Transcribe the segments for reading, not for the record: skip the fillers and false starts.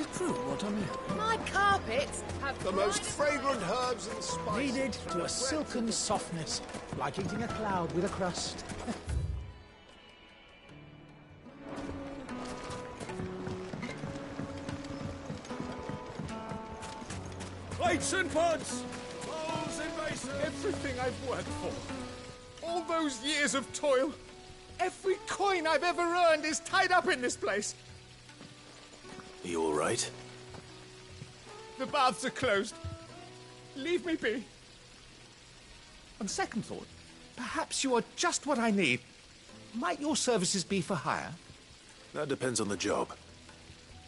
it true what I'm hearing? My carpets have The most fragrant herbs and spices. Kneaded to a silken softness, like eating a cloud with a crust. Plates and pots! Bowls and basins! Everything I've worked for. All those years of toil. Every coin I've ever earned is tied up in this place. Are you all right? The baths are closed. Leave me be. On second thought, perhaps you are just what I need. Might your services be for hire? That depends on the job.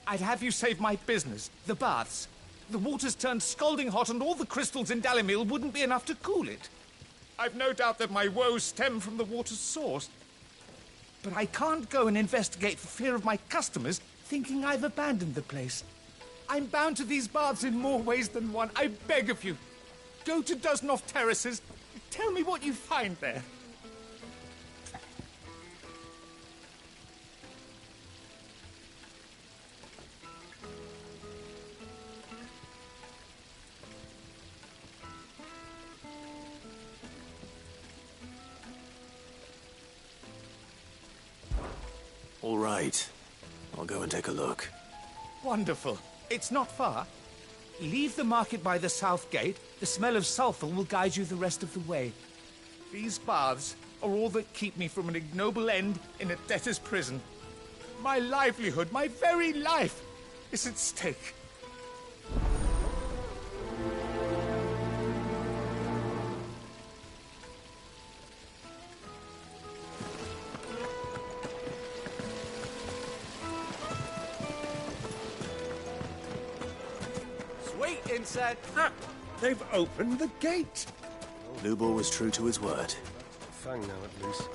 I'd have you save my business, the baths. The water's turned scalding hot and all the crystals in Dalimil wouldn't be enough to cool it. I've no doubt that my woes stem from the water's source. But I can't go and investigate for fear of my customers thinking I've abandoned the place. I'm bound to these baths in more ways than one. I beg of you. Go to Dusnoff Terraces. Tell me what you find there. All right. I'll go and take a look. Wonderful. It's not far. Leave the market by the south gate. The smell of sulphur will guide you the rest of the way. These baths are all that keep me from an ignoble end in a debtor's prison. My livelihood, my very life, is at stake. Sweet insect! Ah, they've opened the gate! Lubor was true to his word. Fang now, at least.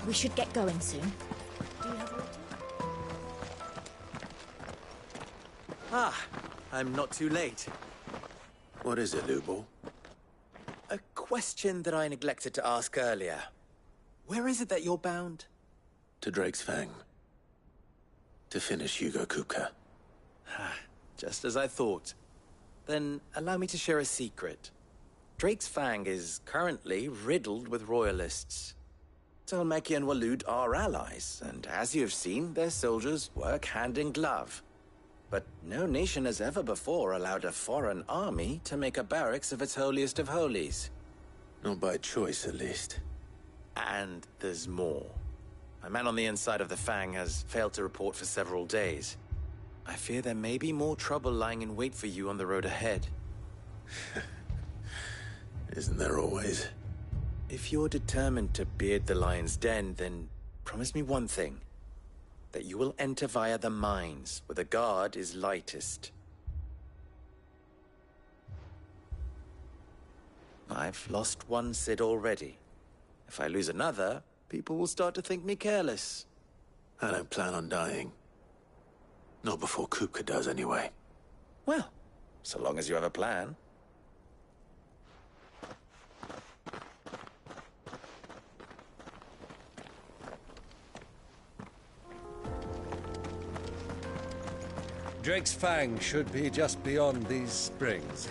We should get going soon. Do you have water? Ah, I'm not too late. What is it, Lubor? A question that I neglected to ask earlier. Where is it that you're bound? To Drake's Fang. To finish Hugo Kupka. Just as I thought. Then allow me to share a secret. Drake's Fang is currently riddled with royalists. Talmeki and Walud are allies, and as you have seen, their soldiers work hand in glove. But no nation has ever before allowed a foreign army to make a barracks of its holiest of holies. Not by choice, at least. And there's more. A man on the inside of the Fang has failed to report for several days. I fear there may be more trouble lying in wait for you on the road ahead. Isn't there always? If you're determined to beard the lion's den, then promise me one thing. That you will enter via the mines, where the guard is lightest. I've lost one Cid already. If I lose another, people will start to think me careless. I don't plan on dying. Not before Kupka does, anyway. Well, so long as you have a plan. Drake's Fang should be just beyond these springs.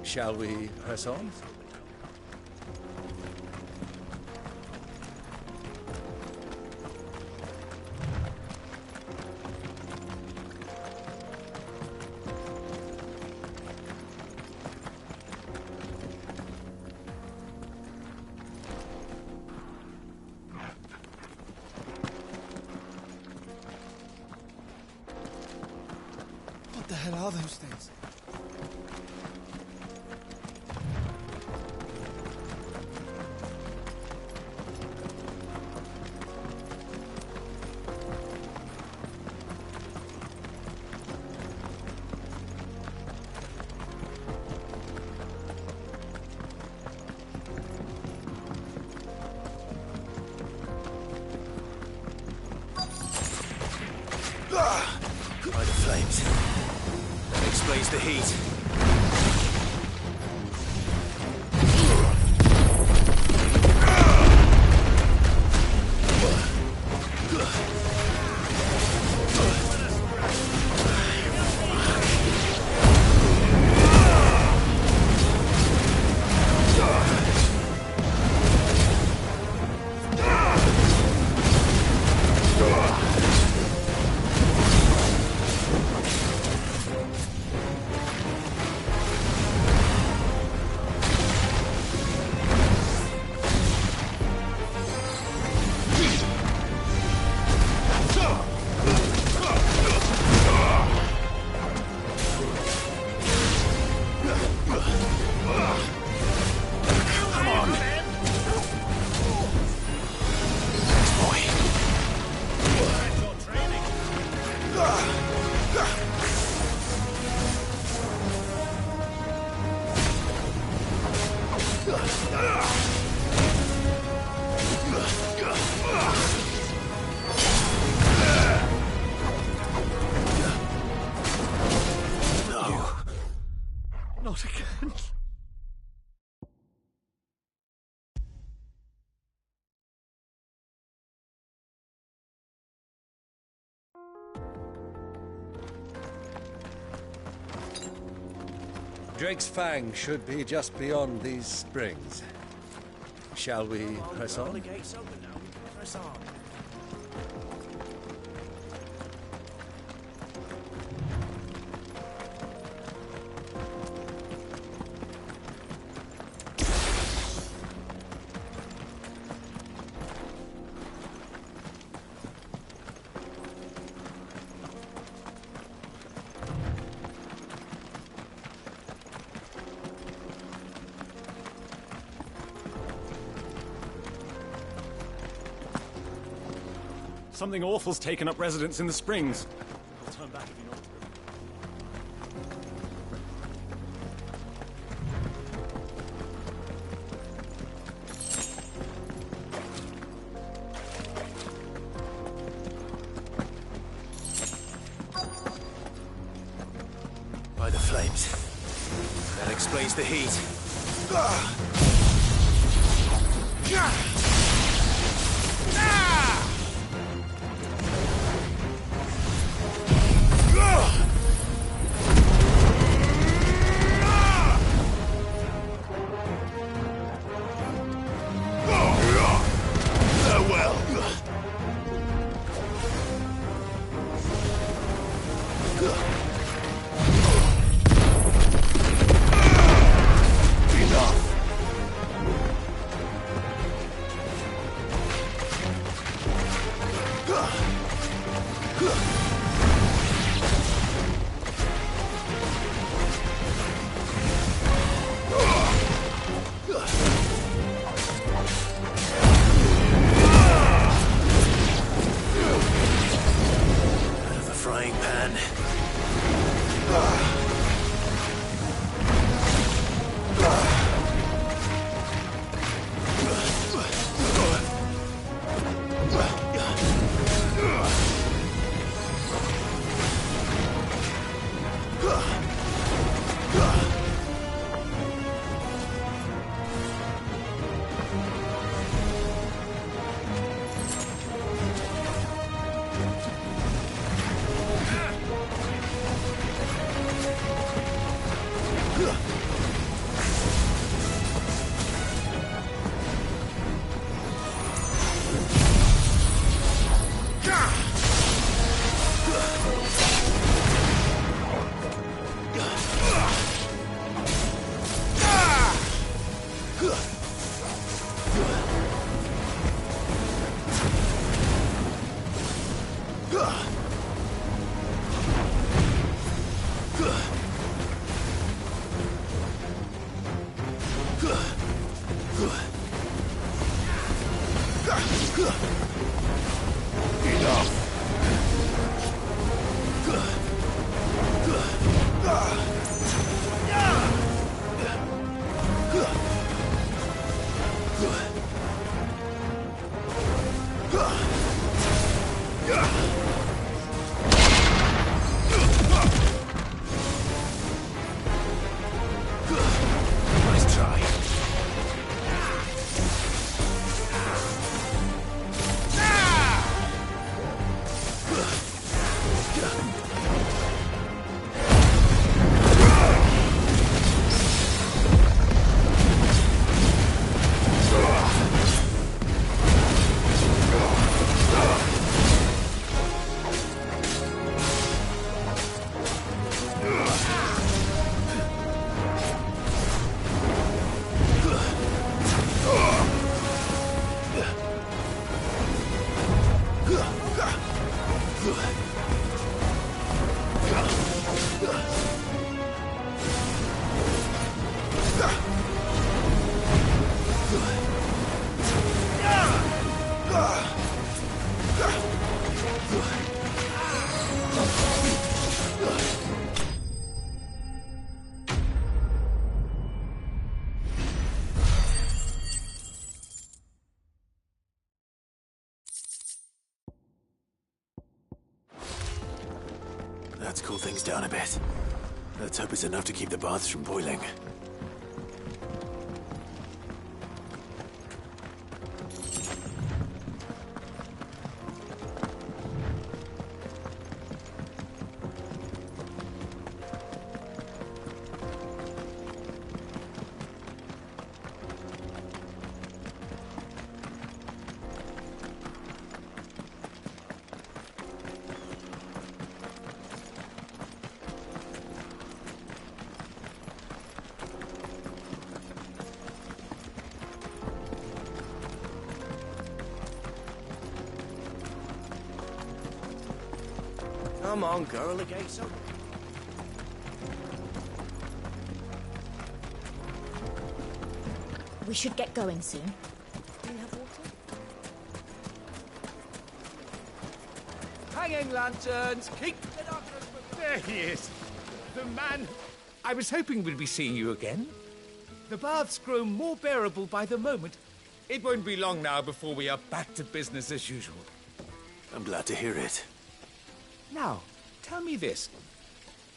Shall we press on? What the hell are those things? By the flames. explains the heat. Not again. Drake's Fang should be just beyond these springs. Shall we press on? The gate's open now. Press on. Something awful's taken up residence in the springs. I'll turn back if you know what to do. By the flames. That explains the heat. cool things down a bit. Let's hope it's enough to keep the baths from boiling. Come on, girl, the gate's open. We should get going soon. Do you have water? Hanging lanterns, keep the darkness. There he is. The man. I was hoping we'd be seeing you again. The baths grow more bearable by the moment. It won't be long now before we are back to business as usual. I'm glad to hear it. Now, tell me this.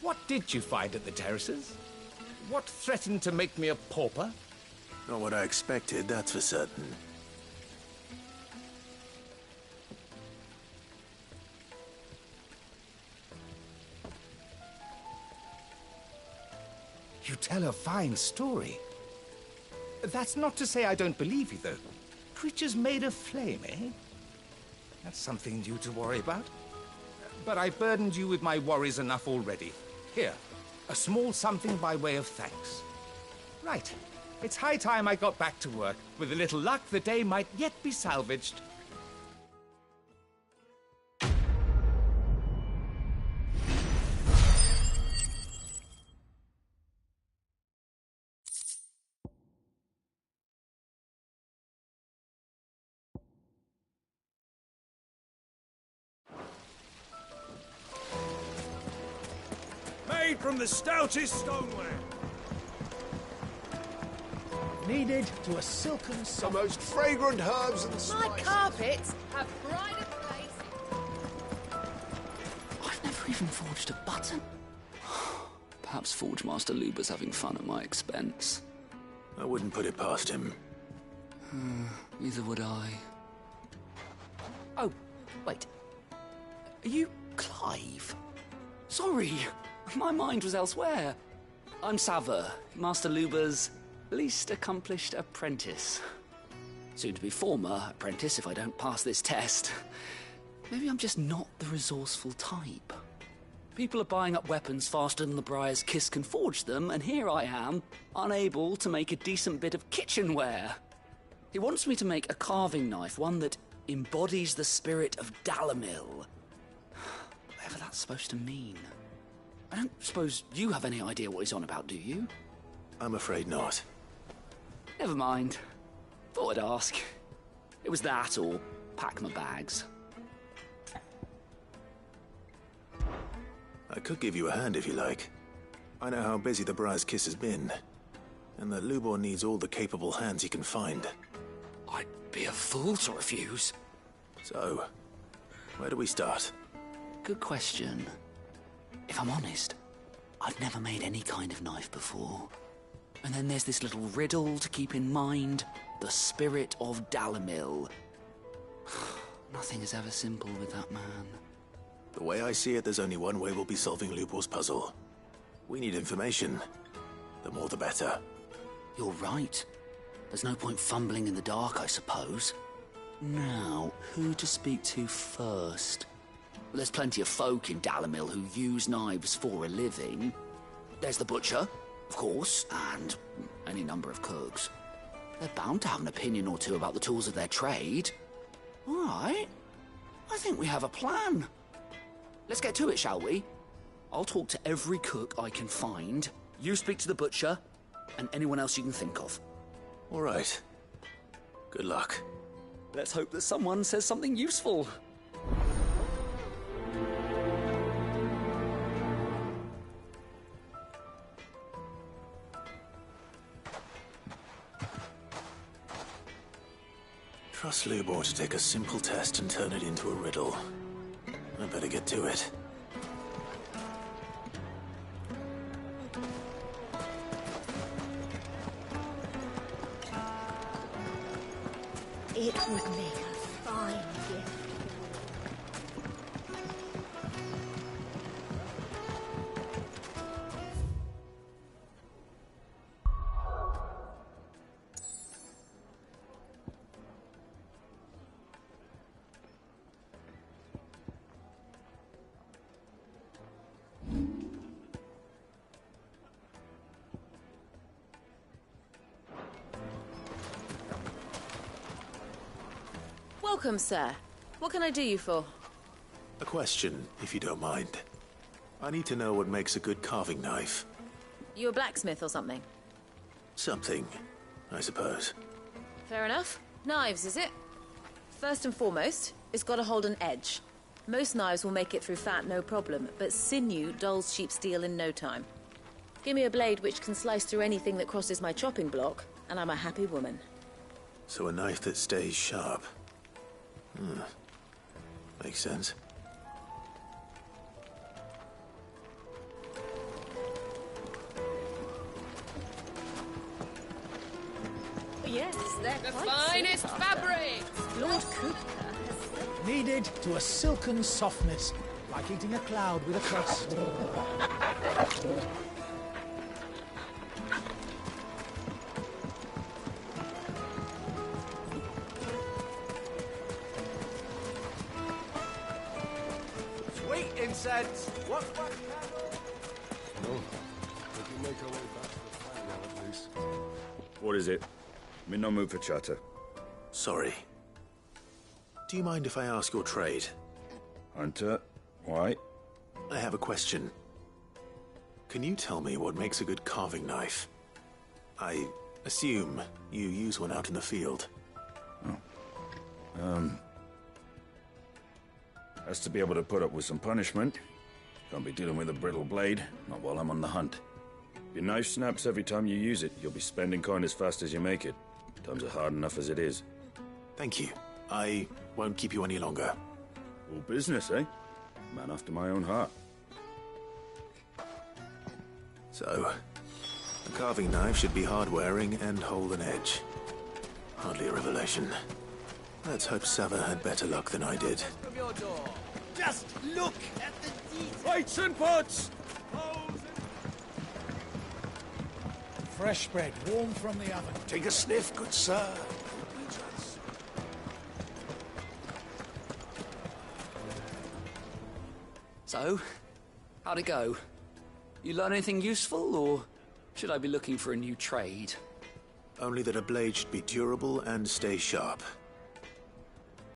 What did you find at the terraces? What threatened to make me a pauper? Not what I expected, that's for certain. You tell a fine story. That's not to say I don't believe you, though. Creatures made of flame, eh? That's something new to worry about. But I burdened you with my worries enough already. Here, a small something by way of thanks. Right. It's high time I got back to work. With a little luck, the day might yet be salvaged. Made from the stoutest stoneware. Kneaded to a silken The soft. most fragrant herbs and My spices. carpets have pride of place. I've never even forged a button. Perhaps Forge Master Luber's having fun at my expense. I wouldn't put it past him. Neither would I. Oh, wait. Are you Clive? Sorry, my mind was elsewhere. I'm Sava, Master Luber's least accomplished apprentice. Soon to be former apprentice if I don't pass this test. Maybe I'm just not the resourceful type. People are buying up weapons faster than the Briar's Kiss can forge them, and here I am, unable to make a decent bit of kitchenware. He wants me to make a carving knife, one that embodies the spirit of Dalamil. Whatever that's supposed to mean. I don't suppose you have any idea what he's on about, do you? I'm afraid not. Never mind. Thought I'd ask. It was that or pack my bags. I could give you a hand if you like. I know how busy the Briar's Kiss has been, and that Lubor needs all the capable hands he can find. I'd be a fool to refuse. So, where do we start? Good question. If I'm honest, I've never made any kind of knife before. And then there's this little riddle to keep in mind. The spirit of Dalamil. Nothing is ever simple with that man. The way I see it, there's only one way we'll be solving Lubor's puzzle. We need information. The more the better. You're right. There's no point fumbling in the dark, I suppose. Now, who to speak to first? There's plenty of folk in Dalamil who use knives for a living. There's the butcher, of course, and any number of cooks. They're bound to have an opinion or two about the tools of their trade. All right. I think we have a plan. Let's get to it, shall we? I'll talk to every cook I can find. You speak to the butcher, and anyone else you can think of. All right. Good luck. Let's hope that someone says something useful. Trust Lubor to take a simple test and turn it into a riddle. I better get to it. It would make a fine gift. Welcome, sir. What can I do you for? A question, if you don't mind. I need to know what makes a good carving knife. You a blacksmith or something? Something, I suppose. Fair enough. Knives, is it? First and foremost, it's got to hold an edge. Most knives will make it through fat, no problem, but sinew dulls cheap steel in no time. Give me a blade which can slice through anything that crosses my chopping block, and I'm a happy woman. So a knife that stays sharp. Makes sense. Yes, they're The quite finest silver. fabrics! Lord Kupka has Kneaded to a silken softness, like eating a cloud with a crust. Sweet incense! What? No. We can make our way back to the fire now, at least. What is it? I'm in no mood for chatter. Sorry. Do you mind if I ask your trade? Hunter, why? I have a question. Can you tell me what makes a good carving knife? I assume you use one out in the field. Has to be able to put up with some punishment. Can't be dealing with a brittle blade, not while I'm on the hunt. If your knife snaps every time you use it, you'll be spending coin as fast as you make it. Times are hard enough as it is. Thank you. I won't keep you any longer. All business, eh? Man after my own heart. So, a carving knife should be hard-wearing and hold an edge. Hardly a revelation. Let's hope Sava had better luck than I did. From your door. Just look at the detail. Weights and pots! Fresh bread, warm from the oven. Take a sniff, good sir. So, how'd it go? You learn anything useful, or should I be looking for a new trade? Only that a blade should be durable and stay sharp.